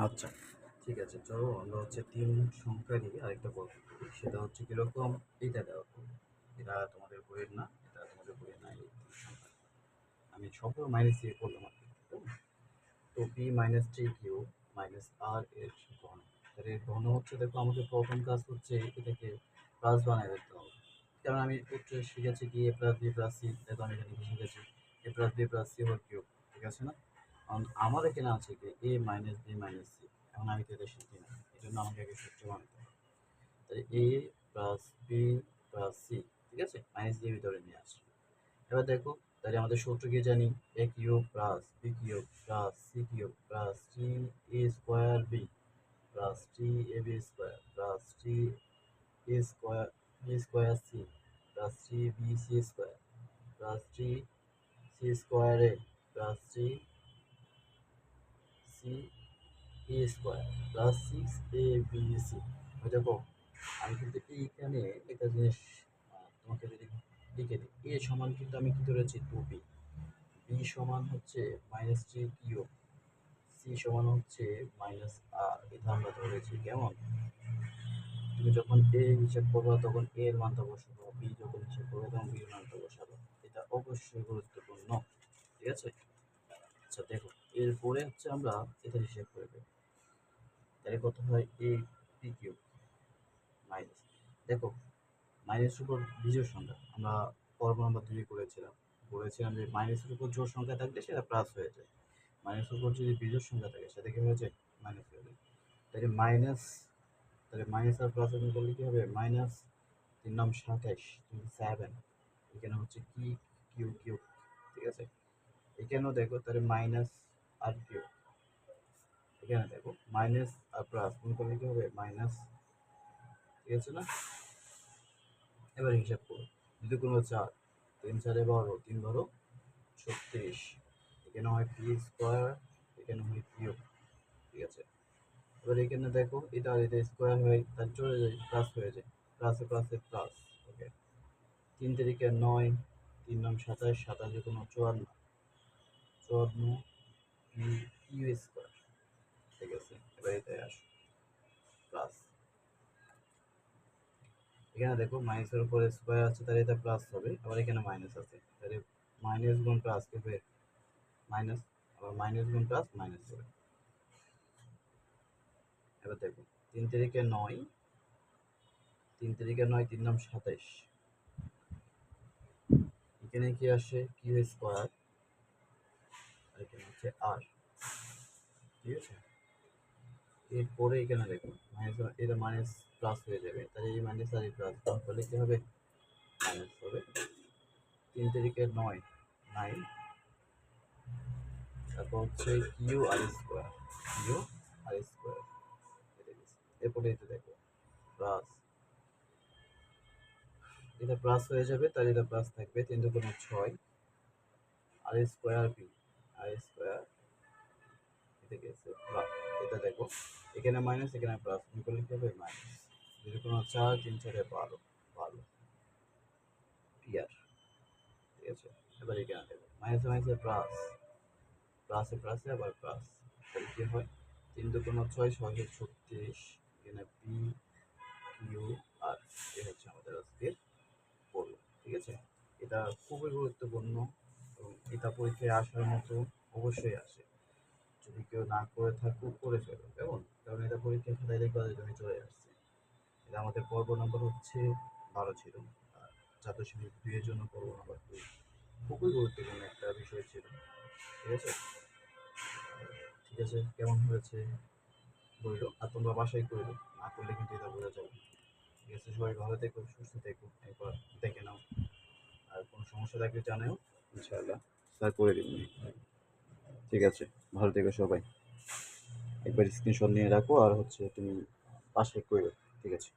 আচ্ছা, ঠিক আছে। চলো আমরা হচ্ছে ৩ সংখ্যারই আরেকটা গল্প করি। সেটা হচ্ছে কিরকম, এইটা দেওয়া হলো। এটা তোমাদের বইয়ের না, এটা তোমাদের বইয়ের না, এই ৩ সংখ্যা। আমি সবগুলো মাইনাস দিয়ে করলাম আরকি। কেমন? তো p minus 3q minus r এর ঘন। তাহলে এর ঘন হচ্ছে, দেখো আমাদের প্রথম কাজ হচ্ছে এটাকে প্লাস বানায় দিতে হবে। কারণ আমি সূত্রে শিখেছি কি a plus b plus c, দেখো আমি এখানে কি শিখেছি a plus b plus c whole cube, ঠিক আছে না? কারণ আমার এখানে আছে কি a minus b minus c, এখন আমি তো এটা শিখি না, এই জন্য আমাকে আগে সূত্র বানাতে হবে। তাহলে a plus b plus c, ঠিক আছে, মাইনাস দিয়ে ভিতরে নিয়ে আসি। এবার দেখো, তাহলে আমাদের সূত্র কি জানি, a cube plus b cube plus c cube plus 3a square b plus 3ab square plus 3a square b square c plus 3bc square plus 3c square a plus 3c a square plus 6abc। দেখো আমি কিন্তু এইখানে একটা জিনিস তোমাকে যদি লিখে দিই, a সমান কিন্তু আমি কি ধরেছি 2b, b সমান হচ্ছে মাইনাস 3 কিউব, c সমান হচ্ছে মাইনাস আর, এটা আমরা ধরেছি। কেমন? তুমি যখন a হিসাব করবে তখন a এর মানটা বসাবো, b যখন হিসাব করবে তখন b এর মানটা বসাবো। এটা অবশ্যই গুরুত্বপূর্ণ, ঠিক আছে? আচ্ছা দেখো, এরপরে হচ্ছে আমরা এটা হিসাব করে দেবো। তাহলে কত হয়, a p কিউব মাইনাস, দেখো মাইনাসের উপর বিজোড় সংখ্যা আমরা পর্ব নম্বর 2 বলেছিলাম যে মাইনাসের উপর জোড় সংখ্যা থাকলে সেটা প্লাস হয়ে যায়, মাইনাসের উপর যদি বিজোড় সংখ্যা থাকে সেটা কি হয়ে যায়, মাইনাস হয়ে যায়। তাহলে মাইনাস, তাহলে মাইনাস আর প্লাস এখন করলে কি হবে, মাইনাস 3 × 7, এখানে হচ্ছে কি কিউ কিউব, ঠিক আছে? এখানেও দেখো তাহলে মাইনাস আর কিউব, এখানে দেখো মাইনাস আর প্লাস গুণ করলে কি হবে, মাইনাস, ঠিক আছে না? এবার হিসাব করো, যদি কোনো 4, 3 × 4 = 12, 3 × 12 = 36, এখানে হয় পি স্কোয়ার, এখানে হয় কিউব, ঠিক আছে? এবার এখানে দেখো এটা আর এটা স্কোয়ার হয়, তার চলে যায়, প্লাস হয়ে যায়, প্লাসে প্লাসে প্লাস। ওকে, 3 × 9, 3 × 9 = 27, 27 × 54, 54 পি কিউ স্কোয়ার, ঠিক আছে? এবার এটাই আসো প্লাস, এখানে দেখো মাইনাসের উপরে স্কোয়ার আছে, তাহলে এটা প্লাস হবে, আবার এখানে মাইনাস আছে, তাহলে মাইনাস গুণ প্লাস কি হবে, মাইনাস, আবার মাইনাস গুণ প্লাস মাইনাস হবে। এবার দেখো 3 × 9, 3 × 9 3 × 9 = 27, এখানে কি আসে, কিউ স্কোয়ার, আর এখানে হচ্ছে আর, ঠিক আছে? এরপরে এখানে দেখো মাইনাস, এটা মাইনাস প্লাস হয়ে যাবে, তাহলে এই মাইনাস আর এই প্লাস গুণ করলে কি হবে, মাইনাস হবে। 3 × 9 9, তারপর হচ্ছে Q R square, Q R square, এরপরে এটা দেখো প্লাস, এটা প্লাস হয়ে যাবে, তাহলে এটা প্লাস থাকবে, 3 × 6 আর স্কোয়ার বি, আর স্কোয়ার, এটা গেছে প্লাস, এটা দেখো এখানে মাইনাস এখানে প্লাস, গুণ করলে কি হবে, মাইনাস। 0 × 4, 3 × 4 = 12, 12 পিয়ার, ঠিক আছে? এবার এখানে দেখো মাইনাসে মাইনাসে প্লাস, প্লাসে প্লাসে আবার প্লাস, তাহলে কি হয়, 3 × 6 = 636, এখানে পি কিউ আর, এ হচ্ছে আমাদের আজকের পড়ব, ঠিক আছে? এটা খুবই গুরুত্বপূর্ণ এবং এটা পরীক্ষায় আসার মতো অবশ্যই আসে। যদি কেউ না করে থাকো করে ফেলো, কেমন? কারণ এটা পরীক্ষার খাতায় দেখবা যে তুমি চলে আসছে। এটা আমাদের পর্ব নম্বর হচ্ছে 12 ছিল, আর 4.2 এর জন্য পর্ব নম্বর 2। খুবই গুরুত্বপূর্ণ একটা বিষয় ছিল, ঠিক আছে? ঠিক আছে, কেমন হয়েছে বললো, আর তোমরা বাসায় করবে, না করলে কিন্তু এটা বোঝা যাবে না। ঠিক আছে, সবাই ভালো থেকো, সুস্থ থেকো, একবার দেখে নাও, আর কোনো সমস্যা থাকলে জানাও, ইনশাআল্লাহ স্যার করে দিবেন। ঠিক আছে, ভালো থেকো সবাই, একবার স্ক্রিনশট নিয়ে রাখো, আর হচ্ছে তুমি বাসায় করো, ঠিক আছে?